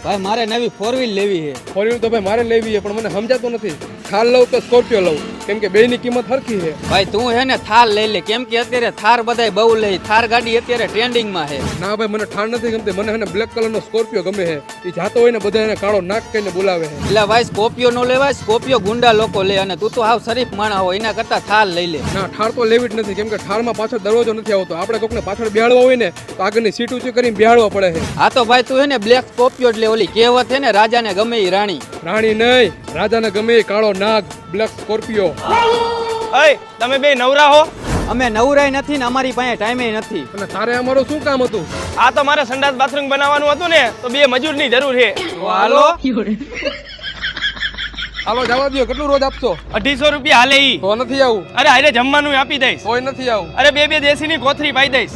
ભાઈ મારે નવી 4 વ્હીલ લેવી છે. 4 વ્હીલ તો ભાઈ મારે લેવી છે, પણ મને સમજાતું નથી થાર લઉં કે સ્કોર્પિયો લઉં, કેમ કે બેયની કિંમત સરખી છે. ભાઈ તું હે ને થાર લઈ લે, કેમ કે અત્યારે થાર બધાય બહુ લે. થાર ગાડી અત્યારે ટ્રેન્ડિંગમાં છે. ના ભાઈ મને થાર નથી ગમતી, મને હે ને બ્લેક કલરનો સ્કોર્પિયો ગમે છે. એ જાતો હોય ને બધા એને કાળો નાક કહીને બોલાવે છે. એટલે ભાઈ સ્કોર્પિયો નો લેવાય, સ્કોર્પિયો ગુંડા લોકો લે, અને તું તો હાવ શરીફ માણસ હોય, એના કરતા થાર લઈ લે. ના થાર તો લેવી જ નથી, કેમ કે થારમાં પાછળ દરવાજો નથી આવતો. આપણે કોકને પાછળ બેહાડવા હોય ને તો આગળની સીટ ઊંચી કરીને બેહાડવા પડે છે. હા તો ભાઈ તું હે ને બ્લેક સ્કોર્પિયો જ લે. ઓલી કહેવત છે ને રાજાને ગમે ઈ રાણી. રાણી નહીં, રાજાને ગમે એ કાળો નાગ, બ્લેક સ્કોર્પિયો. અય તમે બે નવરા હો? અમે નવરાય નથી ને અમારી પાસે ટાઈમે નથી. અને તારે અમારું શું કામ હતું? આ તો મારે સંડાસ બાથરૂમ બનાવવાનું હતું ને, તો 2 મજૂરની જરૂર છે. તો હાલો. હાલો જવા દો. કેટલું રોજ આપશો? 250 રૂપિયા હાલે ઈ. તો નથી આવું. અરે હારે જમવાનું આપી દઈશ. કોઈ નથી આવું. અરે 2 દેશીની કોથરી પાઈ દઈશ.